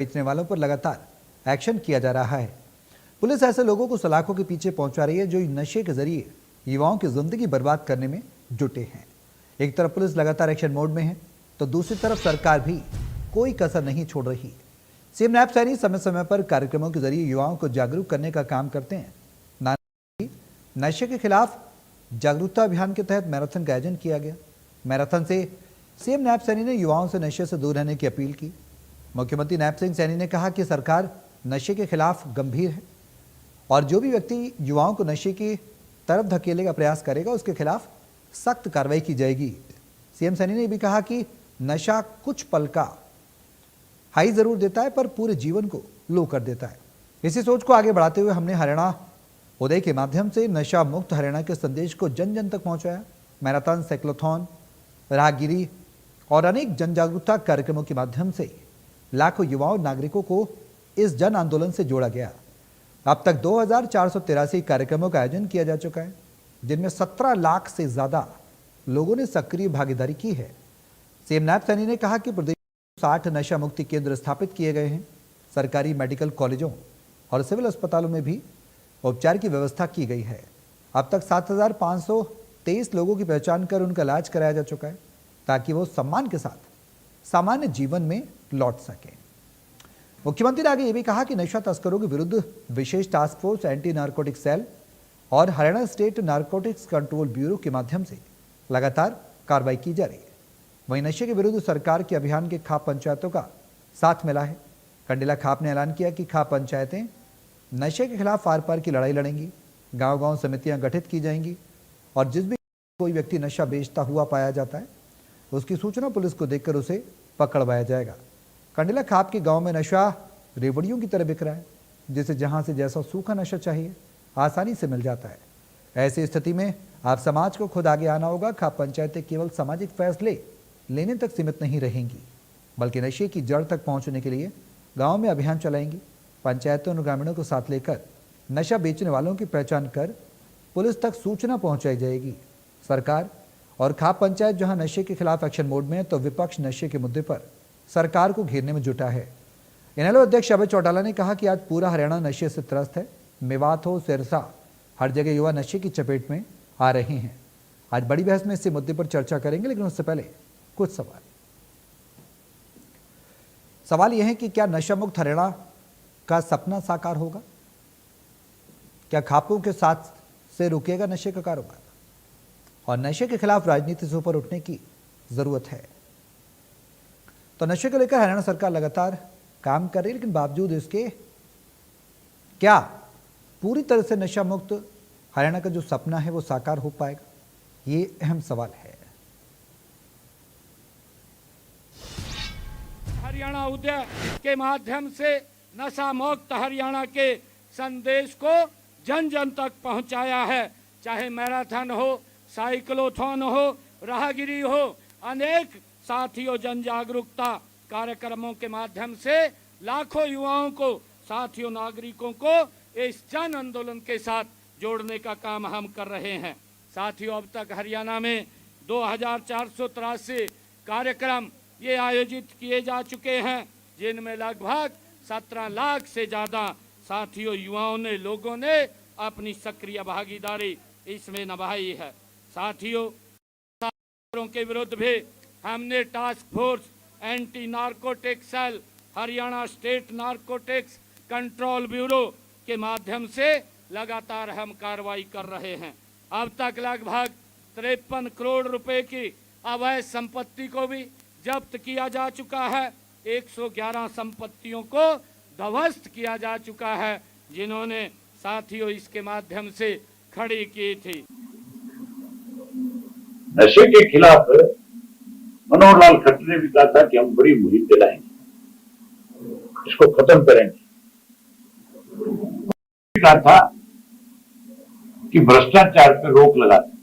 बेचने वालों पर लगातार एक्शन किया जा रहा है। पुलिस ऐसे लोगों को सलाखों के पीछे पहुंचा रही है जो नशे के जरिए युवाओं की जिंदगी बर्बाद करने में जुटे हैं। एक तरफ पुलिस लगातार एक्शन मोड में है तो दूसरी तरफ सरकार भी कोई कसर नहीं छोड़ रही। सीएम नैब सैनी समय समय पर कार्यक्रमों के जरिए युवाओं को जागरूक करने का काम करते हैं। नशे के खिलाफ जागरूकता अभियान के तहत मैराथन का आयोजन किया गया। मैराथन से सीएम नैब सैनी ने युवाओं से नशे से दूर रहने की अपील की। मुख्यमंत्री नैब सिंह सैनी ने कहा कि सरकार नशे के खिलाफ गंभीर है और जो भी व्यक्ति युवाओं को नशे की तरफ धकेलने का प्रयास करेगा उसके खिलाफ सख्त कार्रवाई की जाएगी। सीएम सैनी ने भी कहा कि नशा कुछ पल का हाई जरूर देता है पर पूरे जीवन को लो कर देता है। इसी सोच को आगे बढ़ाते हुए हमने हरियाणा उदय के माध्यम से नशा मुक्त हरियाणा के संदेश को जन जन तक पहुंचाया। मैराथन, साइक्लोथॉन, राहगिरी और अनेक जन जागरूकता कार्यक्रमों के माध्यम से लाखों युवाओं नागरिकों को इस जन आंदोलन से जोड़ा गया। अब तक 2483 कार्यक्रमों का आयोजन किया जा चुका है जिनमें 17 लाख से ज्यादा लोगों ने सक्रिय भागीदारी की है। सीएम नैब सैनी ने कहा कि प्रदेश में 60 नशा मुक्ति केंद्र स्थापित किए गए हैं। सरकारी मेडिकल कॉलेजों और सिविल अस्पतालों में भी उपचार की व्यवस्था की गई है। अब तक 7523 लोगों की पहचान कर उनका इलाज कराया जा चुका है ताकि वो सम्मान के साथ सामान्य जीवन में लौट सकें। मुख्यमंत्री ने आगे ये भी कहा कि नशा तस्करों के विरुद्ध विशेष task force, anti narcotic cell और Haryana state narcotics control bureau के माध्यम से लगातार कार्रवाई की जा रही है। वहीं नशे के विरुद्ध सरकार के अभियान के खाप पंचायतों का साथ मिला है। कंडिला खाप ने ऐलान किया कि खाप पंचायतें नशे के खिलाफ आर पार की लड़ाई लड़ेंगी। गांव-गांव समितियां गठित की जाएंगी और जिस भी कोई व्यक्ति नशा बेचता हुआ पाया जाता है उसकी सूचना पुलिस को देकर उसे पकड़वाया जाएगा। कंडिला खाप के गांव में नशा रेवड़ियों की तरह बिक रहा है जिसे जहां से जैसा सूखा नशा चाहिए आसानी से मिल जाता है। ऐसी स्थिति में आप समाज को खुद आगे आना होगा। खाप पंचायतें केवल सामाजिक फैसले लेने तक सीमित नहीं रहेंगी बल्कि नशे की जड़ तक पहुंचने के लिए गाँव में अभियान चलाएंगी। पंचायतों और ग्रामीणों को साथ लेकर नशा बेचने वालों की पहचान कर पुलिस तक सूचना पहुंचाई जाएगी। सरकार और खाप पंचायत जहां नशे के खिलाफ एक्शन मोड में है तो विपक्ष नशे के मुद्दे पर सरकार को घेरने में जुटा है। इनेलो अध्यक्ष अभय चौटाला ने कहा कि आज पूरा हरियाणा नशे से त्रस्त है। मेवात हो, सिरसा, हर जगह युवा नशे की चपेट में आ रहे हैं। आज बड़ी बहस में इस मुद्दे पर चर्चा करेंगे लेकिन उससे पहले कुछ सवाल यह है कि क्या नशा मुक्त हरियाणा का सपना साकार होगा? क्या खापों के साथ से रुकेगा नशे का कारोबार? और नशे के खिलाफ राजनीति से ऊपर उठने की जरूरत है। तो नशे को लेकर हरियाणा सरकार लगातार काम कर रही है लेकिन बावजूद इसके क्या पूरी तरह से नशा मुक्त हरियाणा का जो सपना है वो साकार हो पाएगा? ये अहम सवाल है। हरियाणा उदय के माध्यम से नशा मुक्त हरियाणा के संदेश को जन जन तक पहुंचाया है। चाहे मैराथन हो, साइक्लोथॉन हो, राहगिरी हो, अनेक साथियों जन जागरूकता कार्यक्रमों के माध्यम से लाखों युवाओं को, साथियों नागरिकों को इस जन आंदोलन के साथ जोड़ने का काम हम कर रहे हैं। साथियों, अब तक हरियाणा में 2483 कार्यक्रम ये आयोजित किए जा चुके हैं जिनमें लगभग 17 लाख से ज़्यादा साथियों युवाओं ने, लोगों ने अपनी सक्रिय भागीदारी इसमें निभाई है। साथियों के विरुद्ध भी हमने task force, anti narcotic cell, Haryana state narcotics control bureau के माध्यम से लगातार हम कार्रवाई कर रहे हैं। अब तक लगभग 53 करोड़ रुपए की अवैध संपत्ति को भी जब्त किया जा चुका है। 111 संपत्तियों को ध्वस्त किया जा चुका है जिन्होंने साथियों इसके माध्यम से खड़ी की थी। नशे के खिलाफ मनोहर लाल खट्टर ने भी कहा था कि हम बड़ी मुहिम चलाएंगे, इसको खत्म करेंगे। कहा था कि भ्रष्टाचार पर रोक लगाते।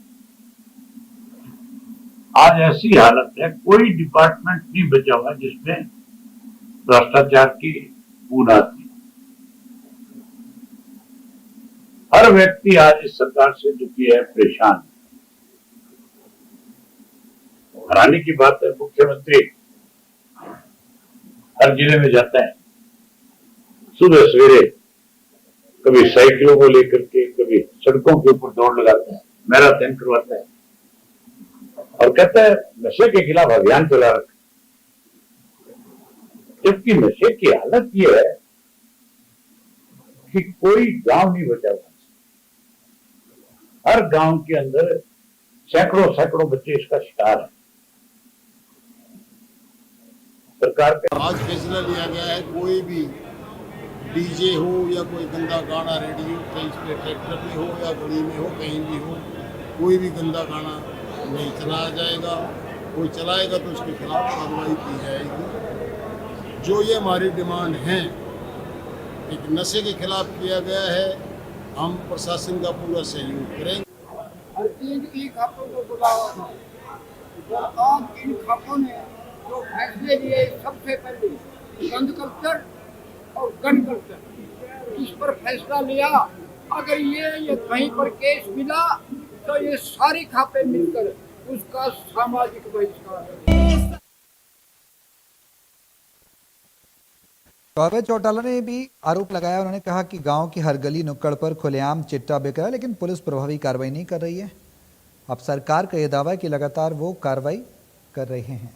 आज ऐसी हालत है, कोई डिपार्टमेंट नहीं बचा हुआ जिसमें भ्रष्टाचार की बूंद आती। हर व्यक्ति आज इस सरकार से दुखी है, परेशान। हैरानी की बात है, मुख्यमंत्री हर जिले में जाता है, सुबह सवेरे कभी साइकिलों को लेकर के, कभी सड़कों के ऊपर दौड़ लगाता है, मैराथन करवाता है और कहता है नशे के खिलाफ अभियान चला रखा। जबकि नशे की हालत यह है कि कोई गांव नहीं बचा हुआ। हर गांव के अंदर सैकड़ों सैकड़ों बच्चे इसका शिकार हैं। सरकार के आज फैसला लिया गया है, कोई भी डीजे हो या कोई गंदा गाना रेडियो पे, इस पे ट्रैक्टर में हो या गली में हो, कहीं भी हो, कोई भी गंदा गाना नहीं चलाया जाएगा। कोई चलाएगा तो उसके खिलाफ कार्रवाई की जाएगी। जो ये हमारी डिमांड है, एक नशे के खिलाफ किया गया है, हम प्रशासन का पूरा सहयोग करेंगे। तीन खापों को बुलावा था, तो आज इन खापों ने जो फैसले लिए, सबसे पहले गंद कल्चर और गन कल्चर, इस पर फैसला लिया। अगर ये कहीं पर केस मिला तो ये सारी खापे मिलकर उसका सामाजिक बहिष्कार करें। अवैध चौटाला ने भी आरोप लगाया। उन्होंने कहा कि गांव की हर गली नुक्कड़ पर खुलेआम चिट्टा बिक रहा है, लेकिन पुलिस प्रभावी कार्रवाई नहीं कर रही है। अब सरकार का यह दावा है कि लगातार वो कार्रवाई कर रहे हैं।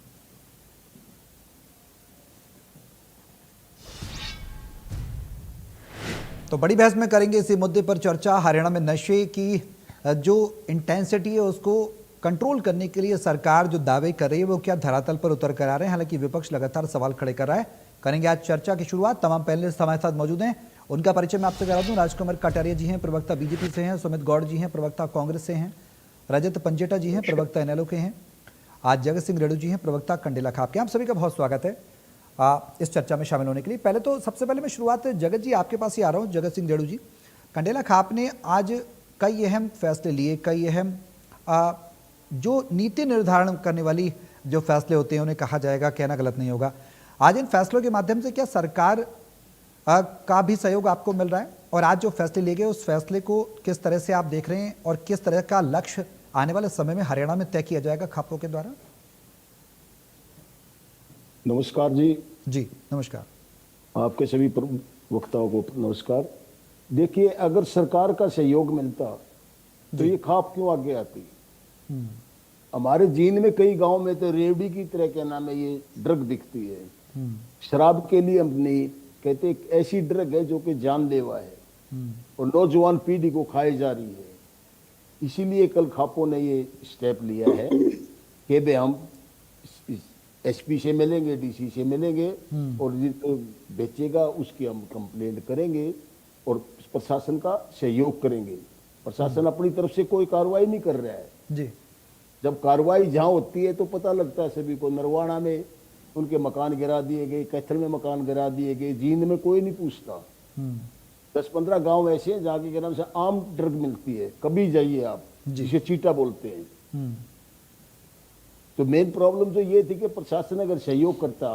तो बड़ी बहस में करेंगे इसी मुद्दे पर चर्चा। हरियाणा में नशे की जो इंटेंसिटी है उसको कंट्रोल करने के लिए सरकार जो दावे कर रही है वो क्या धरातल पर उतर कर आ रहे हैं। हालांकि विपक्ष लगातार सवाल खड़े कर रहा है। करेंगे आज चर्चा की शुरुआत। तमाम पैनलिस्ट हमारे साथ मौजूद हैं, उनका परिचय मैं आपसे करा दूं। राजकुमार कटारिया जी हैं, प्रवक्ता बीजेपी से हैं। सुमित गौड़ जी हैं, प्रवक्ता कांग्रेस से हैं। रजत पंजेटा जी हैं, प्रवक्ता एनएलओ के हैं। आज जगत सिंह रेड्डी जी हैं, प्रवक्ता कंडेला खाप के। आप सभी का बहुत स्वागत है इस चर्चा में शामिल होने के लिए। पहले तो सबसे पहले मैं शुरुआत जगत जी आपके पास ही आ रहा हूँ। जगत सिंह रेड्डी जी, कंडेला खाप ने आज कई अहम फैसले लिए, कई अहम जो नीति निर्धारण करने वाली जो फैसले होते हैं उन्हें कहा जाएगा, कहना गलत नहीं होगा। आज इन फैसलों के माध्यम से क्या सरकार का भी सहयोग आपको मिल रहा है, और आज जो फैसले लिए गए उस फैसले को किस तरह से आप देख रहे हैं, और किस तरह का लक्ष्य आने वाले समय में हरियाणा में तय किया जाएगा खापों के द्वारा? नमस्कार जी। जी नमस्कार। आपके सभी वक्ताओं को नमस्कार। देखिए, अगर सरकार का सहयोग मिलता तो ये खाप क्यों आगे आती। हमारे जींद में कई गांव में तो रेवड़ी की तरह क्या नाम है, ये ड्रग दिखती है। शराब के लिए हम नहीं कहते, एक ऐसी ड्रग है जो कि जानलेवा है और नौजवान पीढ़ी को खाई जा रही है। इसीलिए कल खापों ने ये स्टेप लिया है कि भाई हम एसपी से मिलेंगे, डीसी से मिलेंगे और जो बेचेगा उसकी हम कंप्लेंट करेंगे और प्रशासन का सहयोग करेंगे। प्रशासन अपनी तरफ से कोई कार्रवाई नहीं कर रहा है जी। जब कार्रवाई जहां होती है तो पता लगता है सभी को। नरवाना में उनके मकान गिरा दिए गए, कैथल में मकान गिरा दिए गए, जींद में कोई नहीं पूछता। 10-15 गांव ऐसे हैं जहाँ के नाम से आम ड्रग मिलती है, कभी जाइए आप, जिसे चीटा बोलते हैं। तो मेन प्रॉब्लम तो ये थी कि प्रशासन अगर सहयोग करता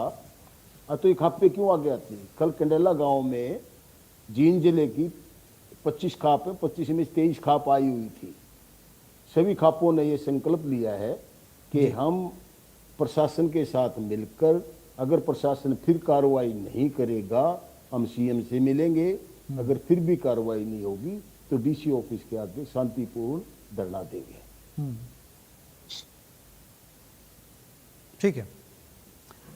तो ये खापे क्यों आगे आती। कल कंडेला गांव में जींद जिले की 25 खाप है, 25 में 23 खाप आई हुई थी। सभी खापों ने ये संकल्प लिया है कि हम प्रशासन के साथ मिलकर, अगर प्रशासन फिर कार्रवाई नहीं करेगा हम सीएम से मिलेंगे, अगर फिर भी कार्रवाई नहीं होगी तो डीसी ऑफिस के आगे शांतिपूर्ण धरना देंगे। ठीक है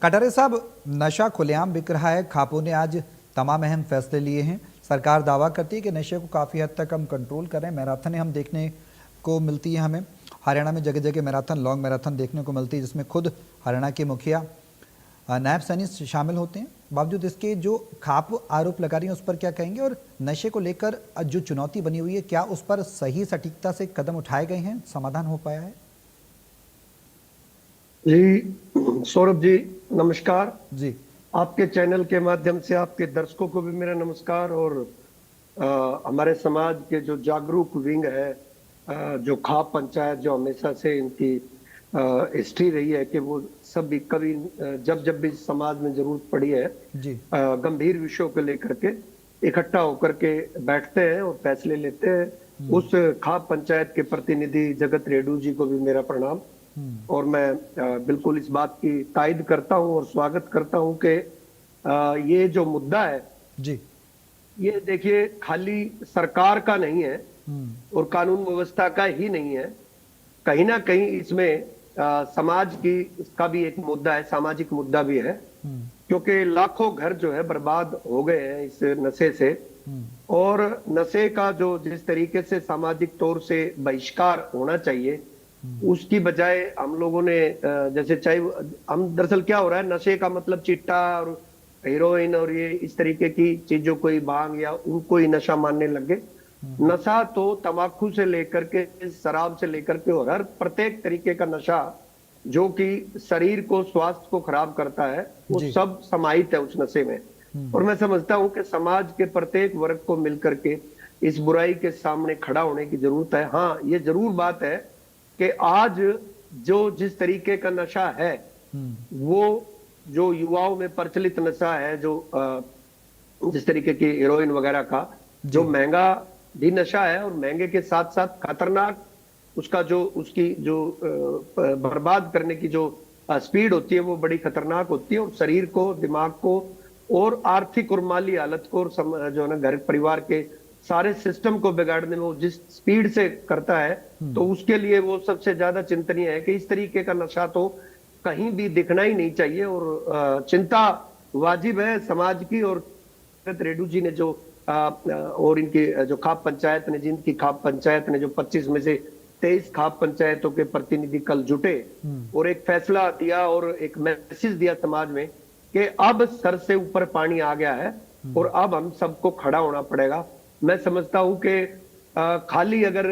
कटारे साहब, नशा खुलेआम बिक रहा है। खापों ने आज तमाम अहम फैसले लिए हैं। सरकार दावा करती है कि नशे को काफ़ी हद तक हम कंट्रोल कर रहे हैं। मैराथन हम देखने को मिलती है, हमें हरियाणा में जगह जगह मैराथन, लॉन्ग मैराथन देखने को मिलती है, जिसमें खुद हरियाणा के मुखिया नायब सैनी शामिल होते हैं। बावजूद इसके जो खाप आरोप लगा रही हैं उस पर क्या कहेंगे, और नशे को लेकर जो चुनौती बनी हुई है क्या उस पर सही सटीकता से कदम उठाए गए हैं, समाधान हो पाया है? जी सौरभ जी नमस्कार जी। आपके चैनल के माध्यम से आपके दर्शकों को भी मेरा नमस्कार। और हमारे समाज के जो जागरूक विंग है, जो खाप पंचायत जो हमेशा से इनकी हिस्ट्री रही है कि वो सभी कभी जब भी समाज में जरूरत पड़ी है जी, गंभीर विषयों को लेकर के इकट्ठा होकर के बैठते हैं और फैसले लेते हैं। उस खाप पंचायत के प्रतिनिधि जगत रेड्डी जी को भी मेरा प्रणाम। और मैं बिल्कुल इस बात की तायद करता हूं और स्वागत करता हूं कि ये जो मुद्दा है जी, ये देखिए खाली सरकार का नहीं है और कानून व्यवस्था का ही नहीं है, कहीं ना कहीं इसमें समाज की इसका भी एक मुद्दा है, सामाजिक मुद्दा भी है, क्योंकि लाखों घर जो है बर्बाद हो गए हैं इस नशे से। और नशे का जो जिस तरीके से सामाजिक तौर से बहिष्कार होना चाहिए, उसकी बजाय हम लोगों ने जैसे चाहे हम दरअसल क्या हो रहा है, नशे का मतलब चिट्टा और हीरोइन और ये इस तरीके की चीजों को ही भांग या उनको ही नशा मानने लगे। नशा तो तंबाकू से लेकर के शराब से लेकर के और हर प्रत्येक तरीके का नशा जो कि शरीर को स्वास्थ्य को खराब करता है वो जी। सब समाहित है उस नशे में। और मैं समझता हूं कि समाज के प्रत्येक वर्ग को मिलकर के इस बुराई के सामने खड़ा होने की जरूरत है। हाँ, ये जरूर बात है कि आज जो जिस तरीके का नशा है वो जो युवाओं में प्रचलित नशा है, जो जिस तरीके की हीरोइन वगैरह का जो महंगा भी नशा है और महंगे के साथ साथ खतरनाक उसका जो उसकी जो बर्बाद करने की जो स्पीड होती है वो बड़ी खतरनाक होती है और शरीर को, दिमाग को और आर्थिक और माली हालत को और जो है ना घर परिवार के सारे सिस्टम को बिगाड़ने में वो जिस स्पीड से करता है, तो उसके लिए वो सबसे ज्यादा चिंतनीय है कि इस तरीके का नशा तो कहीं भी दिखना ही नहीं चाहिए। और चिंता वाजिब है समाज की। और रेड्डी जी ने जो और इनकी जो खाप पंचायत ने, जिनकी खाप पंचायत ने जो 25 में से 23 खाप पंचायतों के प्रतिनिधि कल जुटे और एक फैसला दिया और एक मैसेज दिया समाज में कि अब सर से ऊपर पानी आ गया है और अब हम सबको खड़ा होना पड़ेगा। मैं समझता हूं कि खाली अगर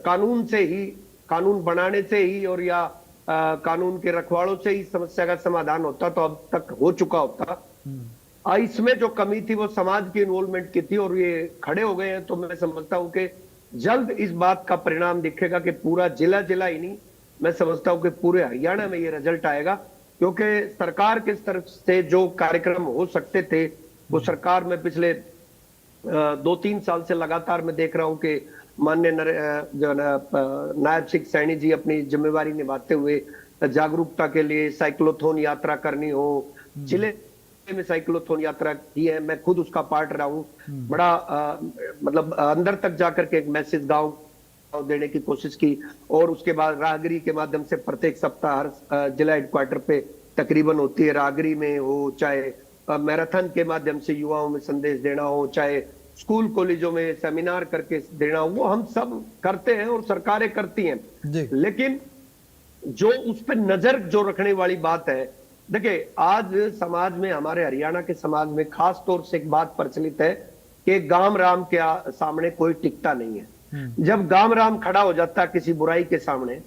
कानून से ही, कानून बनाने से ही और या कानून के रखवालों से ही समस्या का समाधान होता तो अब तक हो चुका होता। इसमें जो कमी थी वो समाज की इन्वॉल्वमेंट की थी और ये खड़े हो गए हैं। तो मैं समझता हूं कि जल्द इस बात का परिणाम दिखेगा कि पूरा जिला ही नहीं, मैं समझता हूं कि पूरे हरियाणा में ये रिजल्ट आएगा, क्योंकि सरकार के तरफ से जो कार्यक्रम हो सकते थे वो सरकार में पिछले 2-3 साल से लगातार मैं देख रहा हूं कि माननीय जो नायब सिंह सैनी जी अपनी जिम्मेवारी निभाते हुए जागरूकता के लिए साइक्लोथॉन यात्रा करनी हो, जिले में साइक्लोथॉन यात्रा की है, मैं खुद उसका पार्ट रहा हूँ। बड़ा मतलब अंदर तक जाकर के एक मैसेज गांव देने की कोशिश की और उसके बाद राहगिरी के माध्यम से प्रत्येक सप्ताह हर जिला हेडक्वार्टर पे तकरीबन होती है। राहगिरी में हो, चाहे मैराथन के माध्यम से युवाओं में संदेश देना हो, चाहे स्कूल कॉलेजों में सेमिनार करके देना हो, वो हम सब करते हैं और सरकारें करती हैं। लेकिन जो उस पर नजर जो रखने वाली बात है, देखिए आज समाज में, हमारे हरियाणा के समाज में खास तौर से एक बात प्रचलित है कि गांव राम के सामने कोई टिकता नहीं है। जब गांव राम खड़ा हो जाता किसी बुराई के सामने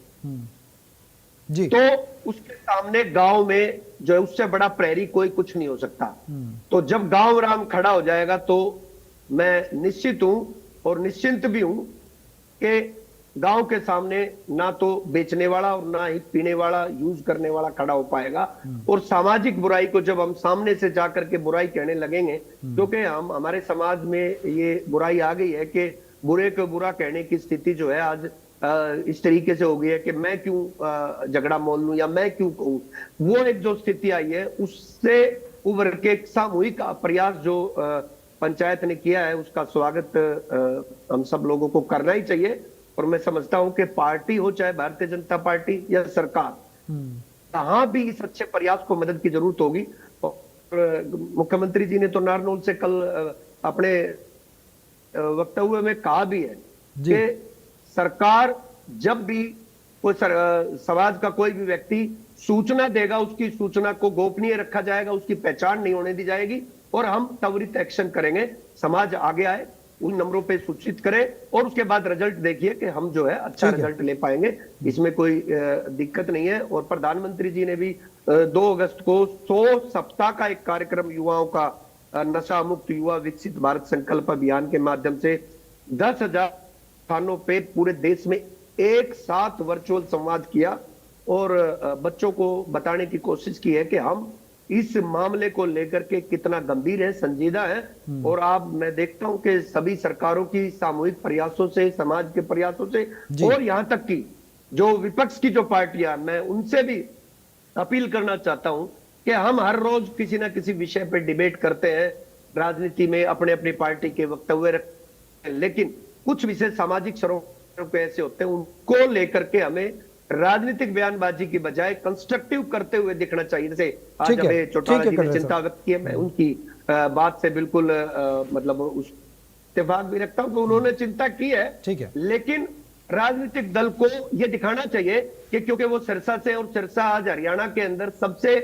जी, तो उसके सामने गांव में जो है उससे बड़ा प्रहरी कोई कुछ नहीं हो सकता। तो जब गांव राम खड़ा हो जाएगा तो मैं निश्चित हूं और निश्चिंत भी हूं कि गांव के सामने ना तो बेचने वाला और ना ही पीने वाला, यूज करने वाला खड़ा हो पाएगा। और सामाजिक बुराई को जब हम सामने से जाकर के बुराई कहने लगेंगे, क्योंकि हमारे समाज में ये बुराई आ गई है कि बुरे को बुरा कहने की स्थिति जो है आज इस तरीके से हो गई है कि मैं क्यों झगड़ा मोल लूं या मैं क्यों कहूं। वो एक जो स्थिति आई है उससे उभर के एक सामूहिक प्रयास जो पंचायत ने किया है उसका स्वागत हम सब लोगों को करना ही चाहिए। और मैं समझता हूं कि पार्टी हो, चाहे भारतीय जनता पार्टी या सरकार, कहां भी इस अच्छे प्रयास को मदद की जरूरत होगी। और मुख्यमंत्री जी ने तो नारनौल से कल अपने वक्तव्य में कहा भी है कि सरकार जब भी कोई समाज का कोई भी व्यक्ति सूचना देगा, उसकी सूचना को गोपनीय रखा जाएगा, उसकी पहचान नहीं होने दी जाएगी और हम त्वरित एक्शन करेंगे। समाज आगे आए, उन नंबरों पे सूचित करें और उसके बाद रिजल्ट देखिए कि हम जो है अच्छा रिजल्ट ले पाएंगे, इसमें कोई दिक्कत नहीं है। और प्रधानमंत्री जी ने भी 2 अगस्त को 100 सप्ताह का एक कार्यक्रम युवाओं का नशा मुक्त युवा विकसित भारत संकल्प अभियान के माध्यम से 10,000 स्थानों पे पूरे देश में एक साथ वर्चुअल संवाद किया और बच्चों को बताने की कोशिश की है कि हम इस मामले को लेकर के कितना गंभीर है, संजीदा है। और आप, मैं देखता हूं कि सभी सरकारों की सामूहिक प्रयासों से, समाज के प्रयासों से और यहां तक कि जो विपक्ष की जो पार्टियां, मैं उनसे भी अपील करना चाहता हूं कि हम हर रोज किसी ना किसी विषय पर डिबेट करते हैं, राजनीति में अपने अपनी पार्टी के वक्तव्य रखते हैं, लेकिन कुछ विशेष सामाजिक स्वरूप पे ऐसे होते हैं, उनको लेकर के हमें राजनीतिक बयानबाजी की बजाय कंस्ट्रक्टिव करते हुए दिखना चाहिए। जैसे आज ठीक है, हमें चौटाला ठीक है, जी ने कटरे चिंता व्यक्त की है, मैं उनकी बात से बिल्कुल मतलब उस इत्तेफाक भी रखता हूं कि उन्होंने चिंता की है, ठीक है। लेकिन राजनीतिक दल को यह दिखाना चाहिए कि क्योंकि वो सिरसा से, और सिरसा आज हरियाणा के अंदर सबसे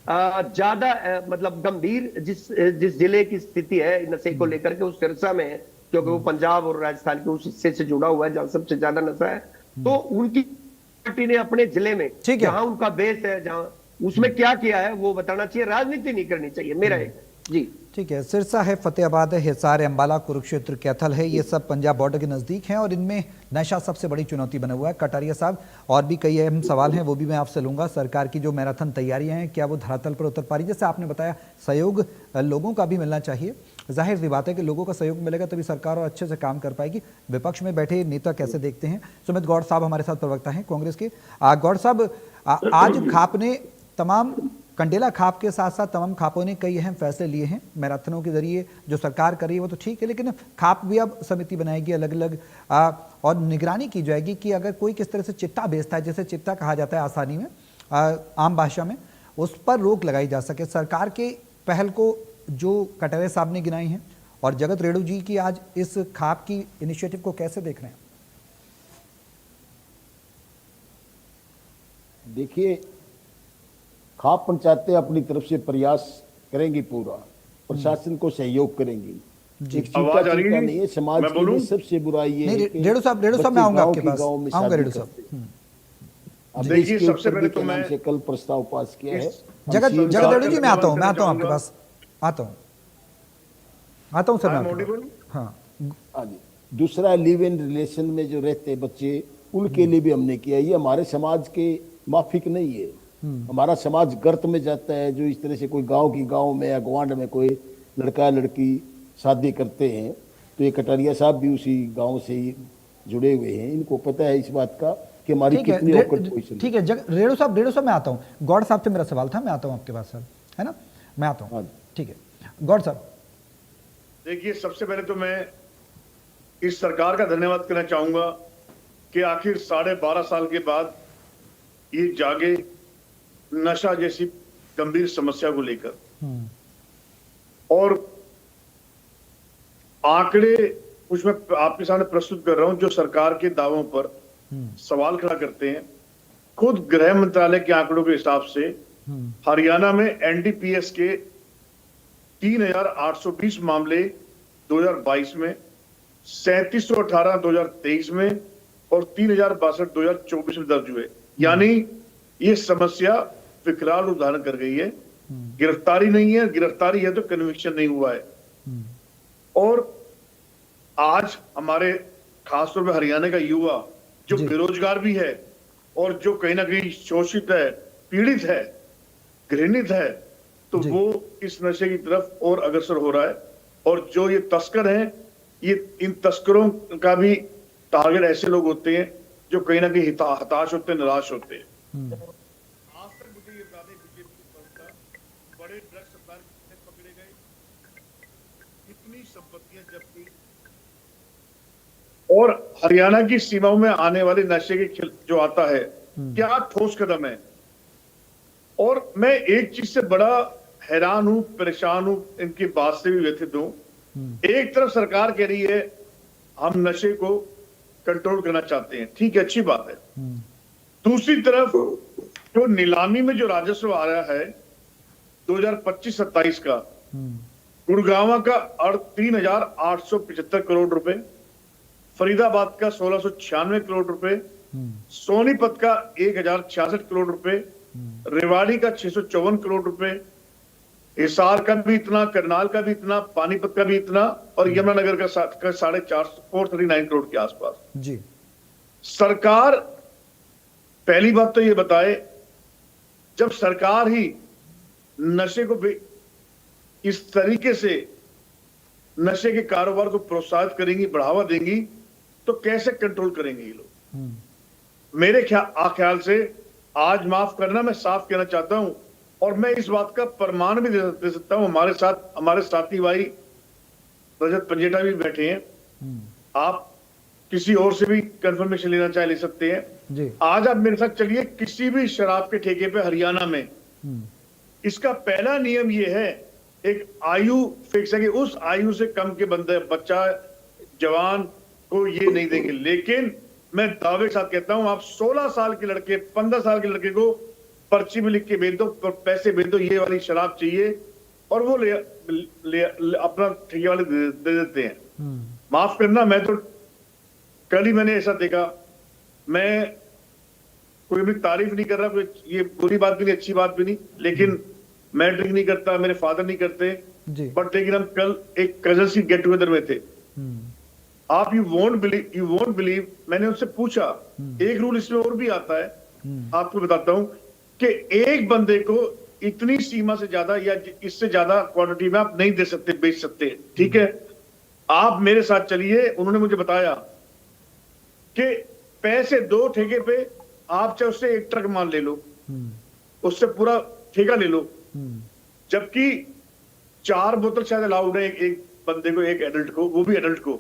ज्यादा मतलब गंभीर जिस जिले की स्थिति है नशे को लेकर के, उस सिरसा में है, क्योंकि वो पंजाब और राजस्थान के उस हिस्से से जुड़ा हुआ है जहां सबसे ज्यादा नशा है। तो उनकी पार्टी ने अपने जिले में ठीक है। जहां उनका बेस है, जहां उसमें क्या किया है वो बताना चाहिए, राजनीति नहीं करनी चाहिए, मेरा एक जी। ठीक है, सिरसा है, फतेहाबाद है, हिसार है, अंबाला, कुरुक्षेत्र, कैथल है, ये सब पंजाब बॉर्डर के नज़दीक हैं और इनमें नशा सबसे बड़ी चुनौती बना हुआ है। कटारिया साहब, और भी कई अहम सवाल हैं, वो भी मैं आपसे लूँगा। सरकार की जो मैराथन तैयारियां हैं, क्या वो धरातल पर उतर पा रही? जैसे आपने बताया, सहयोग लोगों का भी मिलना चाहिए। जाहिर सी बात है कि लोगों का सहयोग मिलेगा तभी सरकार और अच्छे से काम कर पाएगी। विपक्ष में बैठे नेता कैसे देखते हैं? सुमित गौड़ साहब हमारे साथ प्रवक्ता हैं कांग्रेस के। गौड़ साहब, आज खाप ने तमाम कंडेला खाप के साथ साथ तमाम खापों ने कई अहम फैसले लिए हैं मैराथनों के जरिए। जो सरकार कर रही है वो तो ठीक है, लेकिन खाप भी अब समिति बनाएगी अलग अलग और निगरानी की जाएगी कि अगर कोई किस तरह से चिट्टा बेचता है, जैसे चिट्टा कहा जाता है आसानी में आम भाषा में, उस पर रोक लगाई जा सके। सरकार के पहल को जो कटारिया साहब ने गिनाई है और जगत रेणु जी की आज इस खाप की इनिशिएटिव को कैसे देख रहे हैं? देखिए, खाप पंचायतें अपनी तरफ से प्रयास करेंगी, पूरा प्रशासन को सहयोग करेंगी। एक आवाज आ रही है? नहीं है, समाज मैं के बोलूं? लिए सबसे बुरा ये नहीं, है कि रेणु साहब मैं आऊंगा आपके पास, आऊंगा रेणु साहब। अब देखिए, इसके सबसे ऊपर पहले भी तो क्या नाम मैं से कल प्रस्ताव पास किया है। जगत रेणु जी, मैं आता हूँ आपके पास, आता हूँ सर, मैं मोदी बोलूं? हाँ हाँ जी। दूसरा, लिव इन रिलेशन में जो रहते हैं बच्चे, उनके लिए भी हमने किया। ये हमारे समाज के माफिक नहीं है। हमारा समाज गर्त में जाता है। जो इस तरह से कोई गांव में या गवांड में कोई लड़का लड़की शादी करते हैं, तो ये कटारिया साहब भी उसी गांव से ही जुड़े हुए हैं। इनको पता है इस बात का कि हमारी कितनी औकड़ पोजीशन। ठीक है, रेणु साहब मैं आता हूँ। गौड़ साहब से मेरा सवाल था, मैं आता हूँ आपके पास सर, है ना, मैं आता हूँ। ठीक है गौड़ साहब। देखिए, सबसे पहले तो मैं इस सरकार का धन्यवाद करना चाहूंगा कि आखिर 12.5 साल के बाद ये जागे नशा जैसी गंभीर समस्या को लेकर, और आंकड़े कुछ मैं आपके सामने प्रस्तुत कर रहा हूं जो सरकार के दावों पर सवाल खड़ा करते हैं। खुद गृह मंत्रालय के आंकड़ों के हिसाब से हरियाणा में एनडीपीएस के 3,820 मामले 2022 में, 3,718 2023 में और 3,062 2024 में दर्ज हुए। यानी ये समस्या विकराल रूप धारण कर गई है। गिरफ्तारी नहीं है, गिरफ्तारी है तो कन्विक्शन नहीं हुआ है। और आज हमारे खासतौर पर हरियाणा का युवा जो बेरोजगार भी है और जो कहीं ना कहीं शोषित है, पीड़ित है, घृणित है, तो वो इस नशे की तरफ और अग्रसर हो रहा है। और जो ये तस्कर हैं, ये इन तस्करों का भी टारगेट ऐसे लोग होते हैं जो कहीं ना कहीं हताश होते हैं, निराश होते हैं। आज तक मुझे ये बता दें, बीजेपी की संस्था बड़े ड्रग्स सप्लायर कितने पकड़े गए, कितनी संपत्तियां जब्त की, और हरियाणा की सीमाओं में आने वाले नशे के जो आता है, क्या ठोस कदम है। और मैं एक चीज से बड़ा हैरान हूं, परेशान हूं, इनकी बात से भी व्यथित हूं। एक तरफ सरकार कह रही है हम नशे को कंट्रोल करना चाहते हैं, ठीक है, अच्छी बात है। दूसरी तरफ जो नीलामी में जो राजस्व आ रहा है 2025-27 का, गुड़गांव का 3,875 करोड़ रुपए, फरीदाबाद का 1,696 करोड़ रुपए, सोनीपत का 1,066 करोड़ रुपए, रेवाड़ी का 654 करोड़ रुपए, हिसार का भी इतना, करनाल का भी इतना, पानीपत का भी इतना, और यमुनानगर का 439 करोड़ के आसपास। जी सरकार पहली बात तो ये बताए, जब सरकार ही नशे को इस तरीके से नशे के कारोबार को प्रोत्साहित करेंगी, बढ़ावा देंगी, तो कैसे कंट्रोल करेंगे ये लोग? मेरे ख्याल से आज, माफ करना, मैं साफ कहना चाहता हूं, और मैं इस बात का प्रमाण भी दे सकता हूं। हमारे साथी भाई रजत पंजेटा भी बैठे हैं, आप किसी और से भी कंफर्मेशन लेना चाहे ले सकते हैं जी। आज आप मेरे साथ चलिए किसी भी शराब के ठेके पे हरियाणा में। इसका पहला नियम यह है, एक आयु फिक्स है कि उस आयु से कम के बंदे, बच्चा, जवान को ये नहीं देंगे। लेकिन मैं दावे के साथ कहता हूं, आप 16 साल के लड़के, 15 साल के लड़के को पर्ची में लिख के भेज दो, पैसे भेज दो, ये वाली शराब चाहिए, और वो अपना ठेके वाले दे देते हैं। माफ करना, मैं तो कल ही मैंने ऐसा देखा। मैं कोई भी तारीफ नहीं कर रहा, कोई ये बुरी बात भी नहीं, अच्छी बात भी नहीं, लेकिन मैं ड्रिंक नहीं करता, मेरे फादर नहीं करते, बट लेकिन हम कल एक कजन की गेट टुगेदर में थे। आप यू वोंट बिलीव, मैंने उनसे पूछा, एक रूल इसमें और भी आता है, आपको बताता हूं कि एक बंदे को इतनी सीमा से ज्यादा या इससे ज्यादा क्वांटिटी में आप नहीं दे सकते, बेच सकते, ठीक है। आप मेरे साथ चलिए, उन्होंने मुझे बताया कि पैसे दो ठेके पे, आप चाहे उससे एक ट्रक माल ले लो, उससे पूरा ठेका ले लो, जबकि 4 बोतल शायद अलाउड है एक बंदे को, एक एडल्ट को, वो भी एडल्ट को।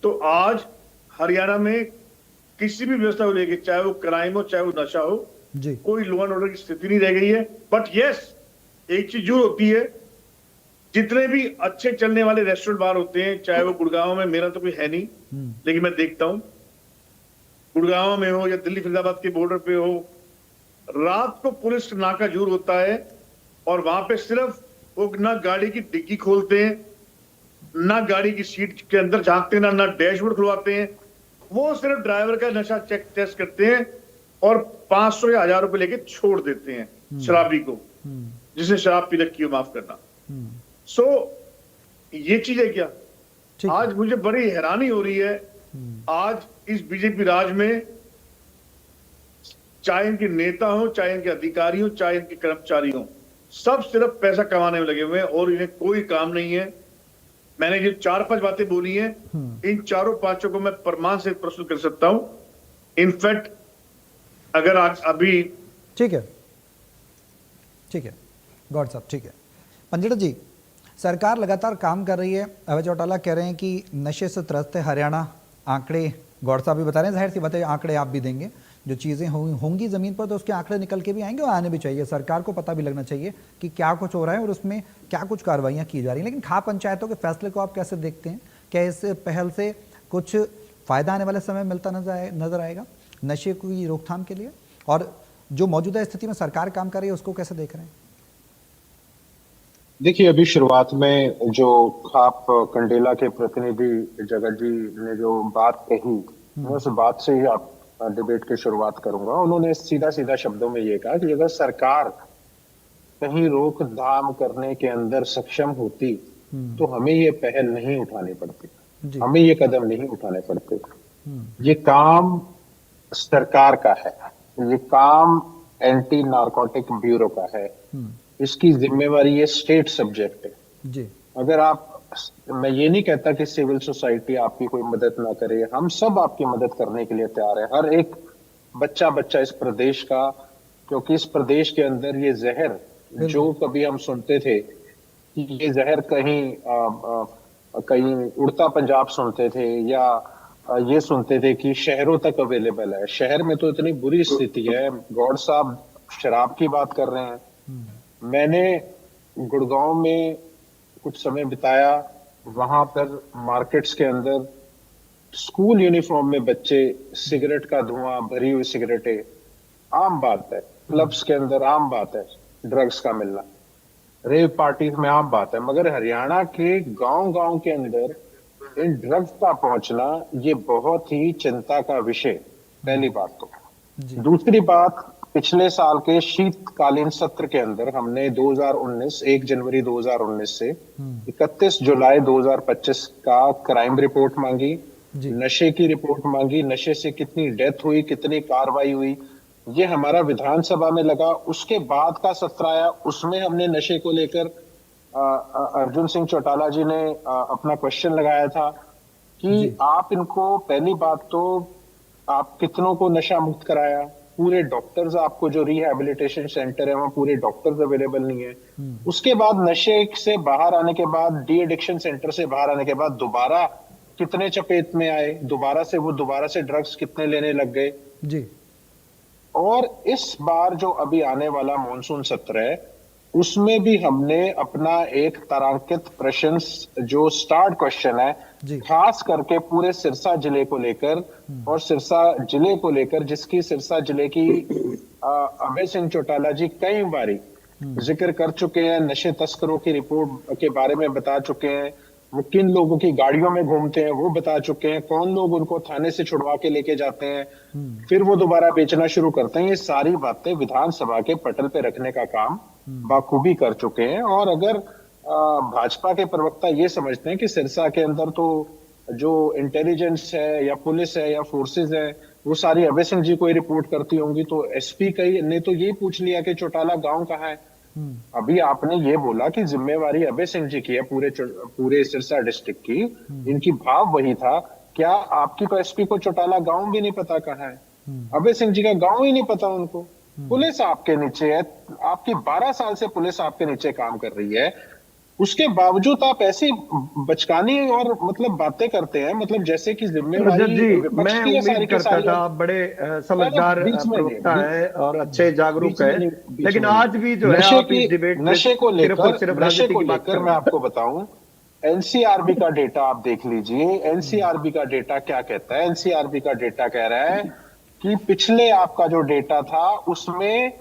तो आज हरियाणा में किसी भी व्यवस्था को लेकर, चाहे वो क्राइम हो, चाहे वो नशा हो, कोई लॉ एंड ऑर्डर की स्थिति नहीं रह गई है। बट यस, एक चीज जरूर होती है, जितने भी अच्छे चलने वाले रेस्टोरेंट बार होते हैं, चाहे वो गुड़गांव में, मेरा तो कोई है नहीं, लेकिन मैं देखता हूं, गुड़गांव में हो या दिल्ली फरीदाबाद के बॉर्डर पे हो, रात को पुलिस नाका जरूर होता है, और वहां पे सिर्फ वो ना गाड़ी की डिग्गी खोलते हैं, ना गाड़ी की सीट के अंदर झांकते हैं, ना डैशबोर्ड खुलवाते हैं, वो सिर्फ ड्राइवर का नशा चेक टेस्ट करते हैं और 500 या 1000 रुपए लेके छोड़ देते हैं शराबी को, जिसने शराब पी रखी हो, माफ करना। सो ये चीज है क्या? आज मुझे बड़ी हैरानी हो रही है, आज इस बीजेपी राज में, चाहे इनके नेता हो, चाहे इनके अधिकारी हो, चाहे इनके कर्मचारी हो, सब सिर्फ पैसा कमाने में लगे हुए हैं और इन्हें कोई काम नहीं है। मैंने जो 4-5 बातें बोली हैं, इन 4-5 को मैं प्रमाण से प्रस्तुत कर सकता हूं। इनफैक्ट अगर आज अभी ठीक है गौड़ साहब, ठीक है। पंजेटा जी, सरकार लगातार काम कर रही है। अभय चौटाला कह रहे हैं कि नशे से त्रस्त है हरियाणा। आंकड़े गौड़ साहब भी बता रहे हैं, जाहिर सी बात है आंकड़े आप भी देंगे, जो चीज़ें होंगी ज़मीन पर तो उसके आंकड़े निकल के भी आएंगे और आने भी चाहिए। सरकार को पता भी लगना चाहिए कि क्या कुछ हो रहा है और उसमें क्या कुछ कार्रवाइयाँ की जा रही हैं। लेकिन खाप पंचायतों के फैसले को आप कैसे देखते हैं? क्या इस पहल से कुछ फ़ायदा आने वाले समय मिलता नजर आएगा नशे की रोकथाम के लिए? और जो मौजूदा स्थिति में सरकार काम कर रही है उसको कैसे देख रहे हैं? देखिए, अभी शुरुआत में जो खाप कंडेला के प्रतिनिधि जगत जी ने जो बात कही, मैं उस बात से ही आप डिबेट की शुरुआत करूंगा। उन्होंने सीधा शब्दों में ये कहा कि अगर सरकार कहीं रोकथाम करने के अंदर सक्षम होती तो हमें ये पहल नहीं उठानी पड़ती, हमें ये कदम नहीं उठाने पड़ते। ये काम सरकार का है, ये काम एंटी नारकोटिक ब्यूरो का है, इसकी जिम्मेवारी ये स्टेट सब्जेक्ट है जी। अगर आप, मैं ये नहीं कहता कि सिविल सोसाइटी आपकी कोई मदद ना करे, हम सब आपकी मदद करने के लिए तैयार है, हर एक बच्चा इस प्रदेश का, क्योंकि इस प्रदेश के अंदर ये जहर, जो कभी हम सुनते थे कि ये जहर कहीं उड़ता पंजाब सुनते थे, या ये सुनते थे कि शहरों तक अवेलेबल है, शहर में तो इतनी बुरी स्थिति है। गौड़ साहब शराब की बात कर रहे हैं, मैंने गुड़गांव में कुछ समय बिताया, वहां पर मार्केट्स के अंदर स्कूल यूनिफॉर्म में बच्चे, सिगरेट का धुआं भरी हुई सिगरेटें, आम बात है। क्लब्स के अंदर आम बात है ड्रग्स का मिलना, रेव पार्टीज में आम बात है। मगर हरियाणा के गांव के अंदर इन ड्रग्स का पहुंचना ये बहुत ही चिंता का विषय, पहली बात तो। दूसरी बात, पिछले साल के शीतकालीन सत्र के अंदर हमने 2019, 1 जनवरी 2019 से 31 जुलाई 2025 का क्राइम रिपोर्ट मांगी, नशे की रिपोर्ट मांगी, नशे से कितनी डेथ हुई, कितनी कार्रवाई हुई, ये हमारा विधानसभा में लगा। उसके बाद का सत्र आया, उसमें हमने नशे को लेकर अर्जुन सिंह चौटाला जी ने अपना क्वेश्चन लगाया था कि आप इनको, पहली बात तो आप कितनों को नशा मुक्त कराया, पूरे डॉक्टर्स, आपको जो रिहैबिलिटेशन सेंटर है वहाँ पूरे डॉक्टर्स अवेलेबल नहीं है। उसके बाद नशे से बाहर आने के बाद, डी एडिक्शन सेंटर से बाहर आने के बाद दोबारा कितने चपेट में आए, दोबारा से ड्रग्स कितने लेने लग गए। जी। और इस बार जो अभी आने वाला मॉनसून सत्र है उसमें भी हमने अपना एक तारांकित प्रश्न, जो स्टार्ट क्वेश्चन है, जी। खास करके पूरे सिरसा जिले को लेकर, और सिरसा जिले को लेकर जिसकी सिरसा जिले की अभय सिंह चौटाला जी कई बारी जिक्र कर चुके हैं, नशे तस्करों की रिपोर्ट के बारे में बता चुके हैं, वो किन लोगों की गाड़ियों में घूमते हैं वो बता चुके हैं, कौन लोग उनको थाने से छुड़वा के लेके जाते हैं, फिर वो दोबारा बेचना शुरू करते हैं। ये सारी बातें विधानसभा के पटल पे रखने का काम बाखूबी कर चुके हैं। और अगर भाजपा के प्रवक्ता ये समझते हैं कि सिरसा के अंदर तो जो इंटेलिजेंस है या पुलिस है या फोर्सेस है वो सारी अभय सिंह जी को ही रिपोर्ट करती होंगी, तो एसपी ने तो ये पूछ लिया कि चौटाला गांव कहाँ है। अभी आपने ये बोला कि जिम्मेवारी अभय सिंह जी की है पूरे सिरसा डिस्ट्रिक्ट की, इनकी भाव वही था। क्या आपकी तो एसपी को चौटाला गांव भी नहीं पता कहाँ है? अभय सिंह जी का गांव ही नहीं पता उनको। पुलिस आपके नीचे है, आपकी 12 साल से पुलिस आपके नीचे काम कर रही है, उसके बावजूद आप ऐसी बचकानी और मतलब बातें करते हैं, मतलब जैसे कि जिम्मेवारी रजत जी, विपक्ष मैं की है सारी उम्मीद की करता सारी। था आप बड़े समझदार प्रवक्ता है और अच्छे जागरूक है, लेकिन आज भी जो है आप इस डिबेट में नशे को सिर्फ और लेकर सिर्फ राजनीति की बात कर मैं रहे हैं। आपको बताऊं, एनसीआरबी का डेटा आप देख लीजिए। एनसीआरबी का डेटा क्या कहता है? एनसीआरबी का डेटा कह रहा है कि पिछले आपका जो डेटा था उसमें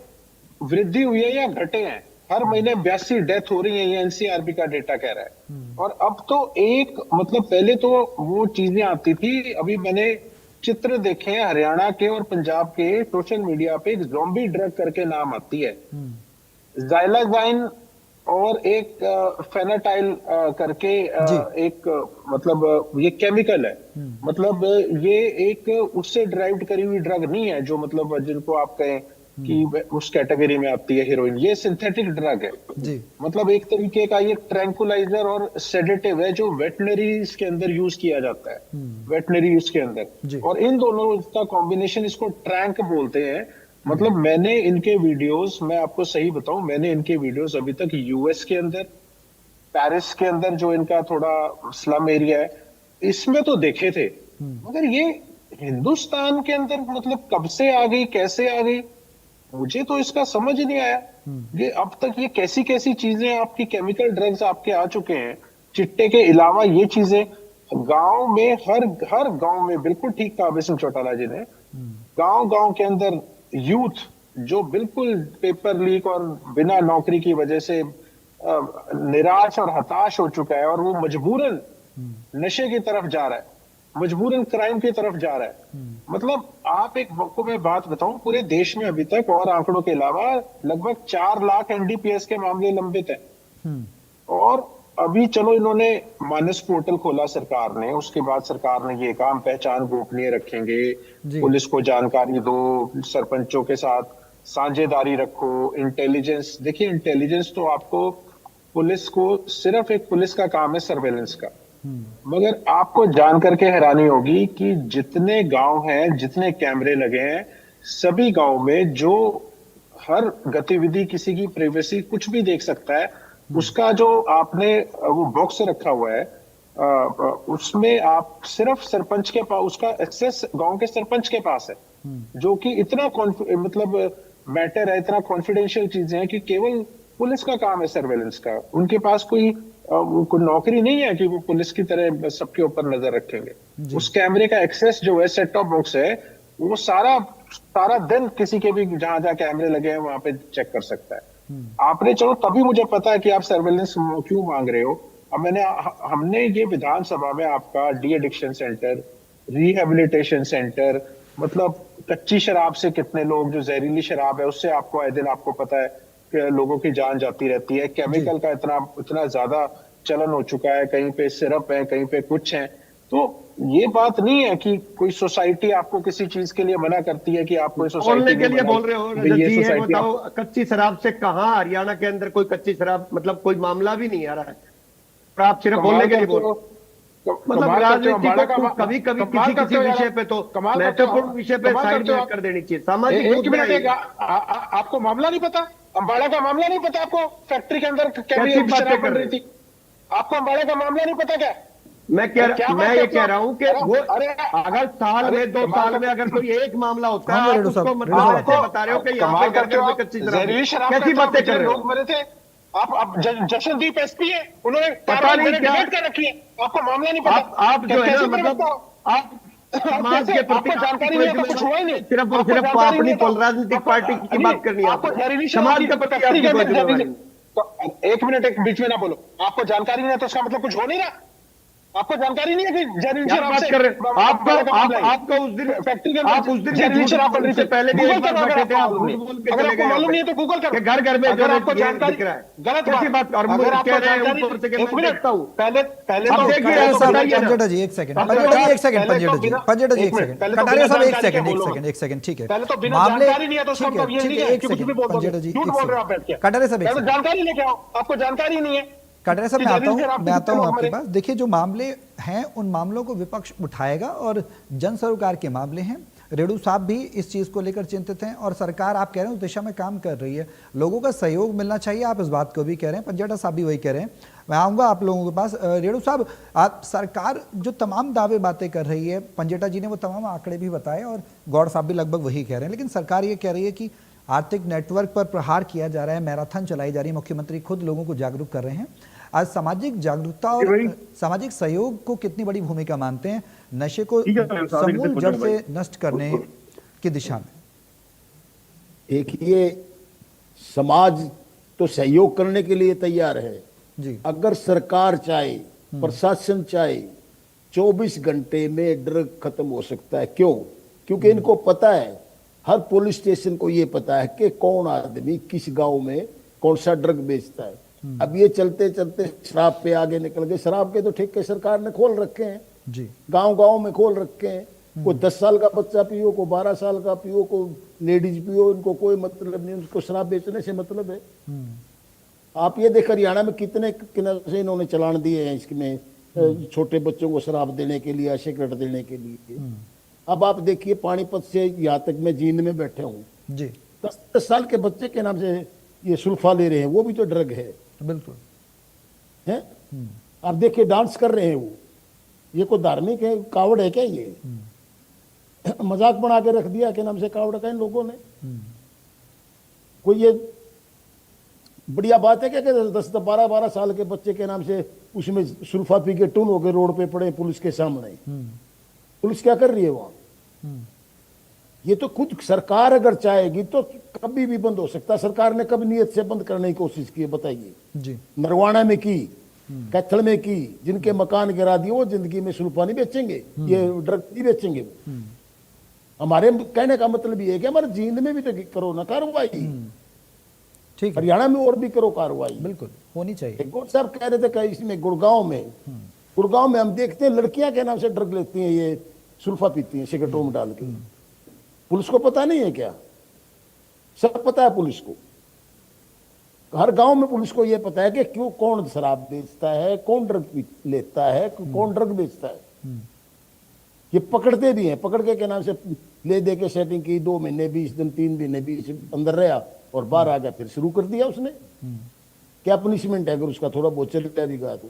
वृद्धि हुई है या घटे हैं, हर महीने 82 डेथ हो रही है, ये एनसीआरबी का डेटा कह रहा है। और अब तो एक मतलब पहले तो वो चीजें आती थी, अभी मैंने चित्र देखे हैं हरियाणा के और पंजाब के सोशल मीडिया पे, एक ज़ॉम्बी ड्रग करके नाम आती है, ज़ाइलाज़ाइन, और एक फेनाटाइल करके एक मतलब ये केमिकल है, मतलब ये एक उससे ड्राइव करी हुई ड्रग नहीं है जो मतलब जिनको आप कहें कि उस कैटेगरी में आती है हीरोइन। ये सिंथेटिक ड्रग है जी। मतलब एक तरीके का ये ट्रैंकुलाइजर और सेडेटिव है जो वेटनरीज के अंदर यूज किया जाता है, वेटनरी यूज के जी। अंदर। और इन दोनों का कॉम्बिनेशन, इसको ट्रैंक बोलते हैं। मतलब मैंने इनके वीडियोस, मैं आपको सही बताऊं, मैंने इनके वीडियोस अभी तक यूएस के अंदर, पेरिस के अंदर जो इनका थोड़ा स्लम एरिया है, इसमें तो देखे थे, मगर ये हिंदुस्तान के अंदर मतलब कब से आ गई, कैसे आ गई, मुझे तो इसका समझ ही नहीं आया। ये अब तक ये कैसी कैसी चीजें आपकी केमिकल ड्रग्स आपके आ चुके हैं। चिट्टे के अलावा ये चीजें गांव में, हर गांव में, बिल्कुल ठीक कहा अभय सिंह चौटाला जी ने, गांव गांव के अंदर यूथ जो बिल्कुल पेपर लीक और बिना नौकरी की वजह से निराश और हताश हो चुका है, और वो मजबूरन नशे की तरफ जा रहा है, मजबूरन क्राइम की तरफ जा रहा है। मतलब आप एक को मैं बात बताऊं, पूरे देश में अभी तक और आंकड़ों के अलावा लगभग 4 लाख एनडीपीएस के मामले लंबित हैं। और अभी चलो इन्होंने मानस पोर्टल खोला सरकार ने, उसके बाद सरकार ने ये कहा हम पहचान गोपनीय रखेंगे, पुलिस को जानकारी दो, सरपंचों के साथ साझेदारी रखो, इंटेलिजेंस। देखिए इंटेलिजेंस तो आपको, पुलिस को सिर्फ एक पुलिस का काम है सर्वेलेंस का, मगर आपको जान करके हैरानी होगी कि जितने गांव हैं, जितने कैमरे लगे हैं, सभी गांव में जो हर गतिविधि, किसी की प्राइवेसी कुछ भी देख सकता है, उसका जो आपने वो बॉक्स रखा हुआ है, उसमें आप सिर्फ सरपंच के पास, उसका एक्सेस गांव के सरपंच के पास है, जो कि इतना मतलब मैटर है, इतना कॉन्फिडेंशियल चीजें हैं कि केवल पुलिस का काम है सर्वेलेंस का। उनके पास कोई नौकरी नहीं है कि वो पुलिस की तरह सबके ऊपर नजर रखेंगे। उस कैमरे का एक्सेस जो है, सेट टॉप बॉक्स है, वो सारा दिन किसी के भी जहां जहां कैमरे लगे हैं वहां पे चेक कर सकता है। आपने, चलो तभी मुझे पता है कि आप सर्वेलेंस क्यों मांग रहे हो। अब हमने ये विधानसभा में आपका de addiction centre, rehabilitation centre, मतलब कच्ची शराब से कितने लोग, जो जहरीली शराब है उससे आपको आए दिन आपको पता है कि लोगों की जान जाती रहती है, केमिकल का इतना ज्यादा चलन हो चुका है, कहीं पे सिरप है, कहीं पे कुछ है। तो ये बात नहीं है कि कोई सोसाइटी आपको किसी चीज के लिए मना करती है कि आप कोई सोसाइटी के लिए बोल रहे हो रजत जी, ये बताओ कच्ची शराब से कहाँ हरियाणा के अंदर कोई कच्ची शराब, मतलब कोई मामला भी नहीं आ रहा है, और आप सिर्फ बोलने के लिए बोल। मतलब कमाल करते हो, राजनीति अम्बाड़ा को का कभी कभी कमाल किसी करते किसी हो यार, विषय पे तो कमाल करते हो, महत्वपूर्ण विषय पे कमाल साइड करते हो में आप। कर देनी चाहिए। सामाजिक एक मुद्दा मिनट, है एक ये। आपको मामला नहीं पता? अम्बाड़ा का मामला नहीं पता आपको? फैक्ट्री के अंदर कैसी बातें शराब कर बन रही रहे थी, आपको अम्बाड़ा का मामला नहीं पता क्या? मैं क्या मैं बात ये करते हो कह रहा हूं कि अरे, वो अरे, अगर साल अरे, में 2 कमाल साल में करते- अगर कोई एक मामला होता हाँ, है, आप रेणु साहब, उसको रेणु मतलब साहब। ऐसे बता रहे हो कि यहाँ कमाल पे घर करते हो घर में आप। कच्ची शराब जहरीली शराब कैसी करते हो, बातें कर जितने रहे लोग हो? मरे थे, आप जशनदीप एसपी है, उन्होंने पता कार्रवाई नहीं मैंने क्या- डिबेट कर रखी है, आपको मामला नहीं पता? आप जो है ना, कैसे मतलब प्रवक्ता हो? आप समाज के प्रति आपको जानकारी नहीं है तो कुछ हुआ ही नहीं। सिर्फ और आपको सिर्फ जानकारी अपनी नहीं है तो- राजनीतिक आपको- पार्टी की नहीं, बात करनी है आपको जहरीली समाज शराब के की प्रति फैक्ट्री आपकी के कोई अंदर जिम्मेवारी जहरीली- नहीं। तो एक मिनट, एक बीच में ना बोलो। आपको जानकारी नहीं है तो इसका मतलब कुछ हो नहीं रहा। आपको जानकारी नहीं है कि जहरीली क्या शराब बात से कर रहे हैं? आपका उस दिन फैक्ट्री के आप उस दिन जहरीली शराब बन रही से थी। पहले भी गूगल एक बार करो, अगर बैठे थे, आप आपको झूठ मालूम बोल नहीं। के अगर चले आपको गए मालूम नहीं यहाँ है तो गूगल पे। करो कि घर घर में जो अगर है आपको ये जानकारी दिख रहा है। गलत कैसी बात और मुझे अगर आपको कह रहे हैं जानकारी ऊपर से कि एक मैं मिनट देखता हूँ। पहले पहले अब तो देखिए पहले तो ऐसा बताइए ना। पंजेटा जी, एक सेकंड, अब पंजेटा जी, एक सेकंड, पहले तो पंजेटा जी, बिना- पंजेटा जी, एक एक मिनट, सेकंड, पहले तो कटारिया बिना साहब, एक जानकारी के सेकंड, एक बोलो सेकंड, एक सेकंड, ठीक है। पहले तो बिना मामले जानकारी नहीं है तो उसका ठीक है, मतलब ये ठीक नहीं है, है एक कि कुछ सेकंड, भी बोल दोगे। पंजेटा जी, झूठ एक बोल रहे हो आप सेकंड। बैठ के। कटारिया साहब, एक पहले सेकंड। जानकारी लेके आओ, आपको जानकारी नहीं है। कटारिया साहब, कि मैं आता जहरीली शराब हूँ, के मैं आता कितने हूँ लोग आपके मरे? पास। देखिए, जो मामले हैं उन मामलों को विपक्ष उठाएगा और जन सरोकार के मामले हैं। रेणु साहब भी इस चीज़ को लेकर चिंतित हैं और सरकार, आप कह रहे हैं, उस दिशा में काम कर रही है। लोगों का सहयोग मिलना चाहिए, आप इस बात को भी कह रहे हैं, पंजेटा साहब भी वही कह रहे हैं। मैं आऊँगा आप लोगों के पास। रेणु साहब, आप सरकार जो तमाम दावे बातें कर रही है, पंजेटा जी ने वो तमाम आंकड़े भी बताए और गौड़ साहब भी लगभग वही कह रहे हैं, लेकिन सरकार ये कह रही है कि आर्थिक नेटवर्क पर प्रहार किया जा रहा है, मैराथन चलाई जा रही है, मुख्यमंत्री खुद लोगों को जागरूक कर रहे हैं। आज सामाजिक जागरूकता और सामाजिक सहयोग को कितनी बड़ी भूमिका मानते हैं नशे को समूल जड़ से नष्ट करने की दिशा में? एक ये समाज तो सहयोग करने के लिए तैयार है जी, अगर सरकार चाहे, प्रशासन चाहे, 24 घंटे में ड्रग खत्म हो सकता है। क्यों? क्योंकि इनको पता है, हर पुलिस स्टेशन को ये पता है कि कौन आदमी किस गांव में कौन सा ड्रग बेचता है। अब ये चलते चलते शराब पे आगे निकल गए। शराब के तो ठेके सरकार ने खोल रखे हैं, जी, गांव गांव में खोल रखे हैं। कोई 10 साल का बच्चा पियो, को 12 साल का पियो, को लेडीज पियो, इनको कोई मतलब नहीं, उनको शराब बेचने से मतलब है। आप ये देख, हरियाणा में कितने से इन्होंने चलान दिए हैं इसमें, छोटे बच्चों को शराब देने के लिए, सिगरेट देने के लिए। अब आप देखिए, पानीपत से यहाँ तक मैं जींद में बैठे हूँ, जी, 10 साल के बच्चे के नाम से ये सुल्फा ले रहे हैं, वो भी तो ड्रग है, बिल्कुल हैं? आप देखिए, डांस कर रहे हैं वो। ये कोई धार्मिक है, कावड़ है क्या ये? मजाक बना के रख दिया के नाम से कावड़ का इन लोगों ने। कोई ये बढ़िया बात है क्या कि 10-12 साल के बच्चे के नाम से उसमें सुल्फा पी के टून हो गए, रोड पे पड़े पुलिस के सामने। पुलिस क्या कर रही है वहां? ये तो खुद सरकार अगर चाहेगी तो कभी भी बंद हो सकता है। सरकार ने कब नियत से बंद करने की कोशिश की है बताइए? जी, नरवाना में की, कैथल में की। जिनके मकान गिरा दिए वो जिंदगी में सुल्फा नहीं बेचेंगे, ये ड्रग नहीं बेचेंगे वो। हमारे कहने का मतलब ये है कि हमारे जींद में भी तो करो ना कार्रवाई, ठीक है, हरियाणा में और भी करो कार्रवाई। बिल्कुल होनी चाहिए। गौड़ साहब कह रहे थे कि इसमें गुड़गांव में हम देखते हैं लड़कियां के नाम से ड्रग लेती हैं, ये सुल्फा पीती हैं सिगरेटों में डाल के। पुलिस को पता नहीं है क्या? सब पता है पुलिस को। हर गांव में पुलिस को यह पता है कि क्यों, कौन शराब बेचता है, कौन ड्रग लेता है, कौन ड्रग बेचता है। ये पकड़ते भी हैं, पकड़ के नाम से ले दे के सेटिंग की, 2 महीने 20 दिन 3 महीने 20 अंदर रहा और बाहर आ गया, फिर शुरू कर दिया उसने। क्या पनिशमेंट है अगर उसका थोड़ा बहुत चलता भी गया तो?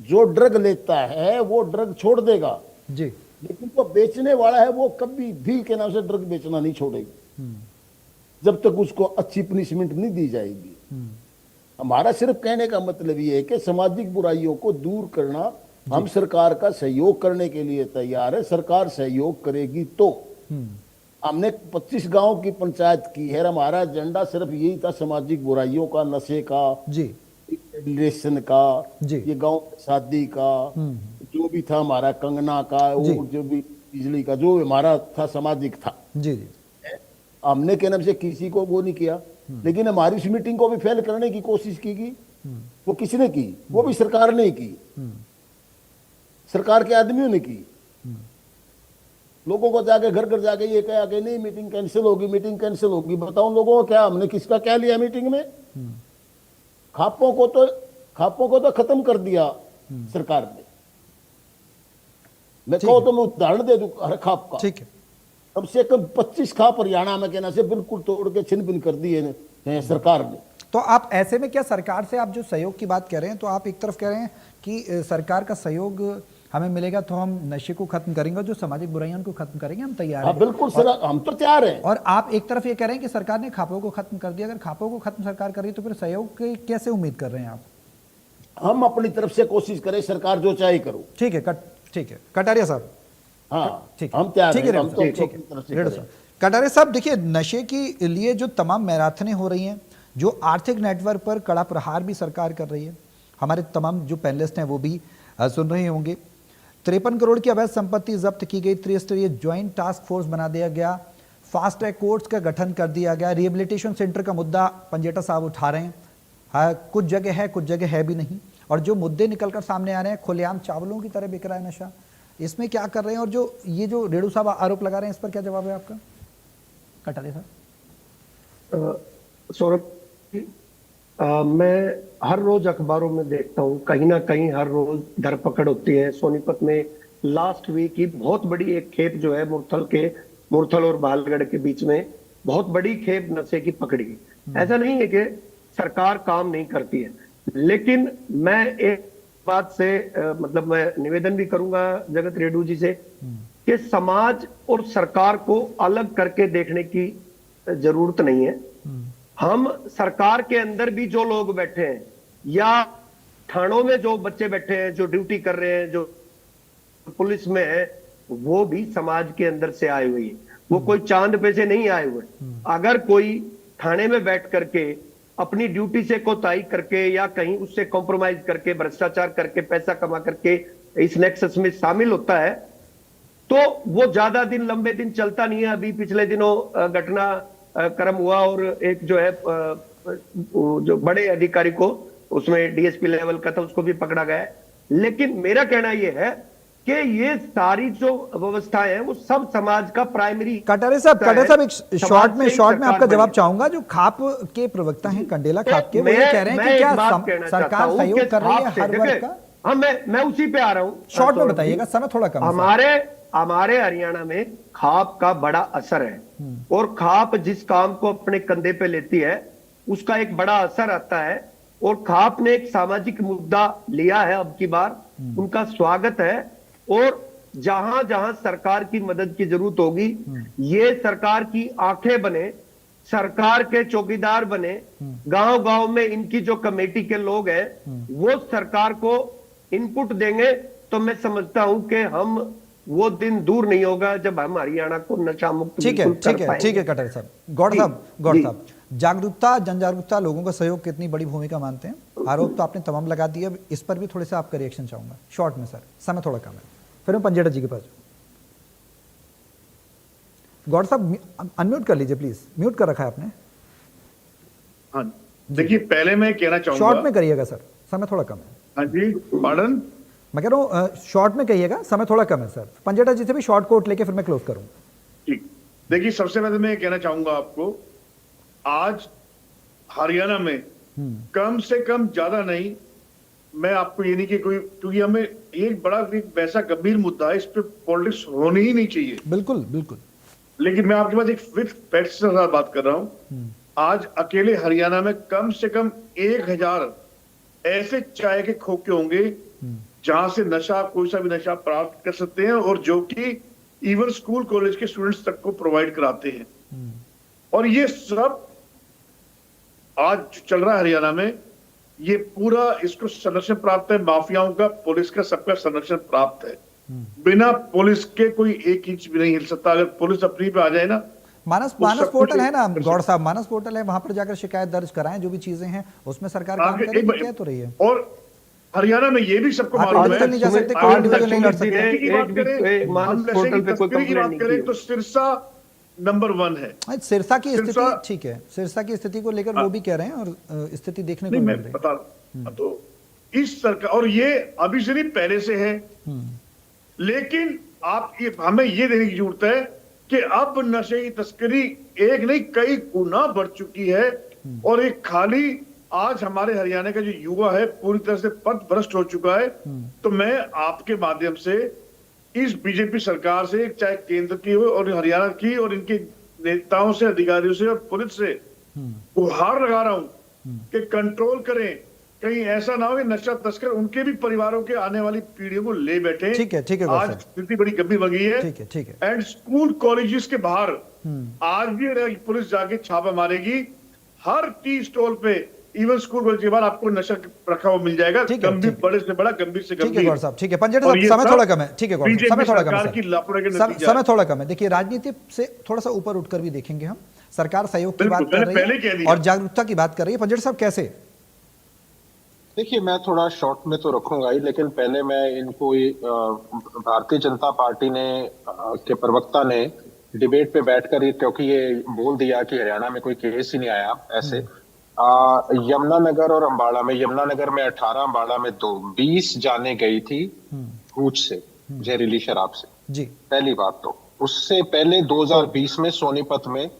जो ड्रग लेता है वो ड्रग छोड़ देगा, जी, लेकिन वो बेचने वाला है वो कभी भी के नाम से ड्रग बेचना नहीं छोड़ेगा जब तक उसको अच्छी पनिशमेंट नहीं दी जाएगी। हमारा सिर्फ कहने का मतलब ये है कि सामाजिक बुराइयों को दूर करना, हम सरकार का सहयोग करने के लिए तैयार है। सरकार सहयोग करेगी तो। हमने 25 गांव की पंचायत की है, हमारा एजेंडा सिर्फ यही था, सामाजिक बुराइयों का, नशे का, जी, रिलेशन का, जी, ये गांव शादी का, जो भी था हमारा, कंगना का, जी, वो जो भी बिजली का, जो हमारा था सामाजिक था, जी, जी, हमने के नाम से किसी को वो नहीं किया। लेकिन हमारी उस मीटिंग को भी फेल करने की कोशिश की वो किसने की? वो भी सरकार ने की, सरकार के आदमियों ने की। लोगों को जाके घर घर जाके ये कहा कि नहीं मीटिंग कैंसिल होगी, मीटिंग कैंसिल होगी। बताओ लोगों को क्या, हमने किसका क्या लिया मीटिंग में? खापों को तो खत्म कर दिया सरकार ने। मैं कहूँ तो मैं उदाहरण दे दूं हर खाप का। ठीक है। कम से कम 25 खाप हरियाणा में कहना से बिल्कुल तोड़ के छिन भिन कर दिए हैं सरकार ने। तो आप ऐसे में क्या सरकार से आप जो सहयोग की बात कर रहे हैं, तो आप एक तरफ कह रहे हैं कि सरकार का सहयोग हमें मिलेगा तो हम नशे को खत्म करेंगे, जो सामाजिक बुराइयां को खत्म करेंगे, हम तैयार हैं। बिल्कुल सर, हम तो तैयार हैं। और आप एक तरफ ये कह रहे हैं कि सरकार ने खापों को खत्म कर दिया। अगर खापों को खत्म सरकार कर रही तो फिर सहयोग की कैसे उम्मीद कर रहे हैं आप? हम अपनी तरफ से कोशिश करें, सरकार जो चाहे करो। ठीक है ठीक है कटारिया साहब। हाँ ठीक हम तैयार ठीक है हैं, हम तो ठीक अपनी तरफ से है करें। कटारिया साहब, देखिए नशे के लिए जो तमाम मैराथनें हो रही हैं, जो आर्थिक नेटवर्क पर कड़ा प्रहार भी सरकार कर रही है, हमारे तमाम जो पैनलिस्ट हैं वो भी सुन रहे होंगे। 53 करोड़ की अवैध संपत्ति जब्त की गई, त्रिस्तरीय ज्वाइंट टास्क फोर्स बना दिया गया, फास्ट ट्रैक कोर्ट्स का गठन कर दिया गया, रिहेबिलिटेशन सेंटर का मुद्दा पंजेटा साहब उठा रहे हैं। हाँ, कुछ जगह है कुछ जगह है भी नहीं, और जो मुद्दे निकलकर सामने आ रहे हैं, खुलेआम चावलों की तरह बिक रहा है नशा, इसमें क्या कर रहे हैं? और जो ये जो रेणु साहब आरोप लगा रहे हैं, इस पर क्या जवाब है आपका कटारिया साहब? सौरभ, मैं हर रोज अखबारों में देखता हूँ, कहीं ना कहीं हर रोज धरपकड़ होती है। सोनीपत में लास्ट वीक ही बहुत बड़ी एक खेप जो है मुरथल और बहालगढ़ के बीच में बहुत बड़ी खेप नशे की पकड़ी गई। ऐसा नहीं है कि सरकार काम नहीं करती है, लेकिन मैं एक बात से मतलब मैं निवेदन भी करूंगा जगत रेड्डू जी से कि समाज और सरकार को अलग करके देखने की जरूरत नहीं है। हम सरकार के अंदर भी जो लोग बैठे हैं या थानों में जो बच्चे बैठे हैं, जो ड्यूटी कर रहे हैं, जो पुलिस में है, वो भी समाज के अंदर से आए हुए हैं। वो कोई चांद पे से नहीं आए हुए। अगर कोई थाने में बैठ करके अपनी ड्यूटी से कोताही करके या कहीं उससे कॉम्प्रोमाइज करके भ्रष्टाचार करके पैसा कमा करके इस नेक्सस में शामिल होता है, तो वो ज्यादा दिन लंबे दिन चलता नहीं है। अभी पिछले दिनों घटना क्रम हुआ और एक जो है जो बड़े अधिकारी को, उसमें डीएसपी लेवल का था, उसको भी पकड़ा गया है। लेकिन मेरा कहना यह है कि ये सारी जो व्यवस्थाएं हैं वो सब समाज का प्राइमरी। कटारे साहब एक शॉर्ट में आपका जवाब चाहूंगा। जो खाप के प्रवक्ता हैं, कंडेला खाप के, वो ये कह रहे हैं कि क्या सरकार सहयोग कर रही है हर वर्ग का? हाँ, मैं उसी पे आ रहा हूँ। शॉर्ट में बताइएगा, समय थोड़ा कम। हमारे हरियाणा में खाप का बड़ा असर है, और खाप जिस काम को अपने कंधे पे लेती है उसका एक बड़ा असर आता है। और खाप ने एक सामाजिक मुद्दा लिया है अब की बार, उनका स्वागत है। और जहां जहां सरकार की मदद की जरूरत होगी, ये सरकार की आंखें बने, सरकार के चौकीदार बने, गांव गांव में इनकी जो कमेटी के लोग हैं वो सरकार को इनपुट देंगे, तो मैं समझता हूं कि हम वो दिन दूर नहीं होगा जब हम हरियाणा को नशा मुक्त। ठीक है कटारे साहब। गौड़ साहब, जागरूकता, जन जागरूकता, लोगों का सहयोग कितनी बड़ी भूमिका मानते हैं? आरोप तो आपने तमाम लगा दिए, अब इस पर भी थोड़े से आपका रिएक्शन चाहूंगा शॉर्ट में सर, समय थोड़ा कम है, फिर मैं पंजेटा जी के पास। गौड़ साहब अनम्यूट कर लीजिए प्लीज, म्यूट कर रखा है आपने। हाँ, देखिए पहले मैं कहना चाहूंगा, शॉर्ट में करिएगा सर, समय थोड़ा कम है। हाँ जी, पार्डन, मैं कह रहा हूँ शॉर्ट में कहिएगा, समय थोड़ा कम है सर। पंजेटा जी से भी शॉर्ट कोट लेके फिर मैं क्लोज करूंगा। ठीक, देखिए सबसे पहले मैं कहना चाहूंगा आपको, आज हरियाणा में कम से कम, ज्यादा नहीं, मैं आपको ये नहीं कि कोई, क्योंकि हमें एक बड़ा वैसा गंभीर मुद्दा है, इस पे पॉलिटिक्स होनी ही नहीं चाहिए। बिल्कुल बिल्कुल। लेकिन मैं आपके पास एक विद फैक्ट्स के साथ बात कर रहा हूं। आज अकेले हरियाणा में कम से कम 1000 ऐसे चाय के खोखे होंगे जहां से नशा, कोई सा भी नशा प्राप्त कर सकते हैं, और जो कि इवन स्कूल कॉलेज के स्टूडेंट्स तक को प्रोवाइड कराते हैं। और ये सब आज जो चल रहा है हरियाणा में, ये पूरा इसको संरक्षण प्राप्त है, माफियाओं का, पुलिस का, सबका संरक्षण प्राप्त है। बिना पुलिस के कोई 1 इंच भी नहीं हिल सकता। अगर पुलिस अपनी पे आ जाए ना, मानस पोर्टल है ना गौड़ साहब, मानस पोर्टल है, वहां पर जाकर शिकायत दर्ज कराएं, जो भी चीजें हैं उसमें सरकार काम करेगी, कह तो रही है। और हरियाणा में ये भी सबको मालूम है, नहीं जा सकते, कोई इंडिविजुअल नहीं लड़ सकते। बात करें तो सिरसा नंबर 1 है। सिरसा की स्थिति ठीक है, सिरसा की स्थिति को लेकर वो भी कह रहे हैं, और स्थिति देखने को मिल रही है। बता तो इस सरकार, और ये अभी से नहीं पहले से है, लेकिन आप ये, हमें ये देखने की जरूरत है कि अब नशे की तस्करी एक नहीं कई गुना बढ़ चुकी है। और एक खाली आज हमारे हरियाणा का जो युवा है पूरी तरह से पथ भ्रष्ट हो चुका है। तो मैं आपके माध्यम से इस बीजेपी सरकार से, चाहे केंद्र की हो और हरियाणा की, और इनके नेताओं से, अधिकारियों से और पुलिस से गुहार लगा रहा हूं कि कंट्रोल करें। कहीं ऐसा ना हो कि नशा तस्कर उनके भी परिवारों के आने वाली पीढ़ियों को ले बैठे। ठीक है आज स्थिति बड़ी गंभीर बन गई है। ठीक है। एंड स्कूल कॉलेजेस के बाहर आज भी पुलिस जाके छापा मारेगी। हर टी स्टॉल पे, इवन स्कूल कॉलेज के बाहर आपको नशा रखा हुआ मिल जाएगा। गंभीर, बड़े से बड़ा, गंभीर से गंभीर। ठीक है गौड़ साहब, ठीक है। पंजेट साहब, समय थोड़ा कम है। ठीक है गौड़ साहब, समय थोड़ा कम है। समय थोड़ा कम है। देखिए, राजनीति से थोड़ा सा ऊपर उठकर भी देखेंगे हम। सरकार सहयोग की बात कर रही है और जागरूकता की बात कर रही है। पंजेट साहब, कैसे? देखिए, मैं थोड़ा शॉर्ट में तो रखूंगा ही, लेकिन पहले मैं इनको भारतीय जनता पार्टी ने के प्रवक्ता ने डिबेट पे बैठकर, क्योंकि ये बोल दिया कि हरियाणा में कोई केस ही नहीं आया ऐसे, यमुनानगर और अंबाला में, यमुनानगर में 18, अंबाला में 2, 20 जाने गई थी भूज से, जहरीली शराब से जी। पहली बात तो उससे पहले 2020 में सोनीपत में,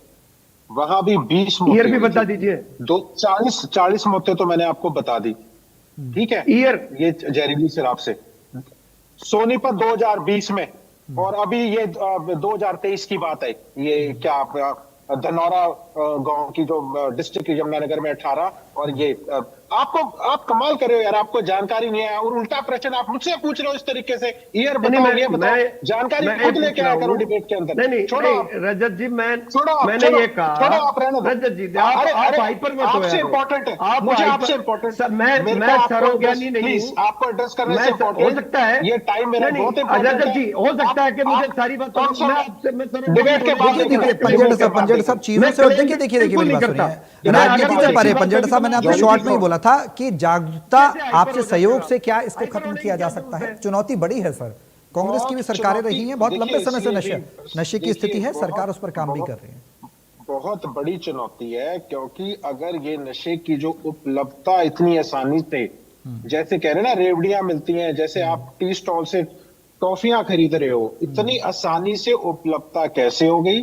वहां भी 20 ईयर भी बता दीजिए। 40 मौतें तो मैंने आपको बता दी, ठीक है। ईयर ये जहरीली शराब से सोनीपत 2020 में, और अभी ये 2023 की बात है। ये क्या धनौरा गांव की जो डिस्ट्रिक्ट यमुनानगर में 18, और ये आप कमाल कर रहे हो यार, आपको जानकारी नहीं है और उल्टा प्रश्न आप मुझसे पूछ रहे हो इस तरीके से। ईयर बताओ, ये बताओ, जानकारी खुद लेके आया करो डिबेट के अंदर। नहीं छोड़ो रजत जी, मैंने ये कहा, छोड़ो आप रहने दो रजत जी, आप हाइपर मत हो। आपसे इंपॉर्टेंट है, मुझे आपसे इंपॉर्टेंट। मैं सर्वज्ञानी नहीं हूं, आपको एड्रेस करने से इंपॉर्टेंट हो सकता है ये टाइम मेरा बहुत इंपॉर्टेंट रजत जी, हो सकता है कि मुझे सारी बात डिबेट के बाद पंजेट साहब चीजों से देखिए मेरी बात सुनिए, राजनीति से परे। पंजेट साहब, मैंने आपको शॉर्ट में ही बोला था कि जागरूकता आपसे सहयोग से क्या इसको खत्म किया जा सकता है? चुनौती बड़ी है सर, कांग्रेस की भी सरकारें रही हैं, बहुत लंबे समय से नशे की स्थिति है, सरकार उस पर काम भी कर रही है। बहुत बड़ी चुनौती है, क्योंकि अगर ये नशे की जो उपलब्धता इतनी आसानी से, जैसे कह रहे हैं ना, रेवड़ियां मिलती हैं, जैसे आप टी स्टॉल से टॉफियां खरीद रहे हो, इतनी आसानी से उपलब्धता कैसे हो गई?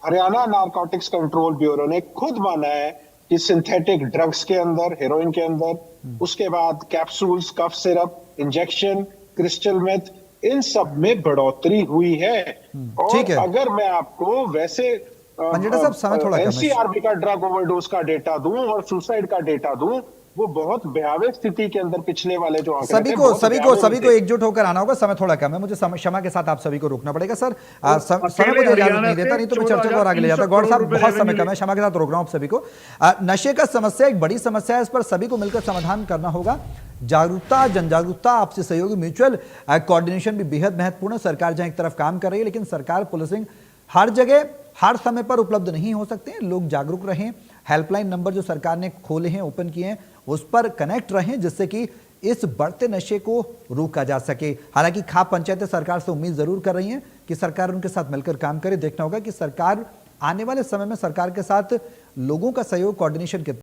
हरियाणा नारकोटिक्स कंट्रोल ब्यूरो ने खुद माना है कि सिंथेटिक ड्रग्स के अंदर, हेरोइन के अंदर, उसके बाद capsules, cough syrup, injection, crystal meth, इन सब में बढ़ोतरी हुई है। और अगर मैं आपको वैसे एनसीआरबी का ड्रग ओवरडोज का डेटा दूं और सुसाइड का डेटा दूं, वो बहुत भयावह स्थिति के अंदर पिछले वाले जो सभी को एकजुट होकर आना होगा। समय थोड़ा कम है, मुझे क्षमा के साथ आप सभी को रोकना पड़ेगा सर। समय मुझे इजाजत नहीं देता, नहीं तो मैं चर्चा को और आगे ले जाता। गौड़ साहब, बहुत समय कम है, क्षमा के साथ रोक रहा हूं आप सभी को। नशे का समस्या एक बड़ी समस्या है, इस पर सभी को मिलकर समाधान करना होगा। जागरूकता, जन जागरूकता, आपसी सहयोग, म्यूचुअल कोऑर्डिनेशन भी बेहद महत्वपूर्ण है। सरकार जहां एक तरफ काम कर रही है, लेकिन सरकार, पुलिसिंग हर जगह हर समय पर उपलब्ध नहीं हो सकते हैं। लोग जागरूक रहें, हेल्पलाइन नंबर जो सरकार ने खोले हैं, ओपन किए हैं, उस पर कनेक्ट रहें, जिससे कि इस बढ़ते नशे को रोका जा सके। हालांकि खाप पंचायतें सरकार से उम्मीद जरूर कर रही हैं कि सरकार उनके साथ मिलकर काम करे। देखना होगा कि सरकार आने वाले समय में सरकार के साथ लोगों का सहयोग, कोऑर्डिनेशन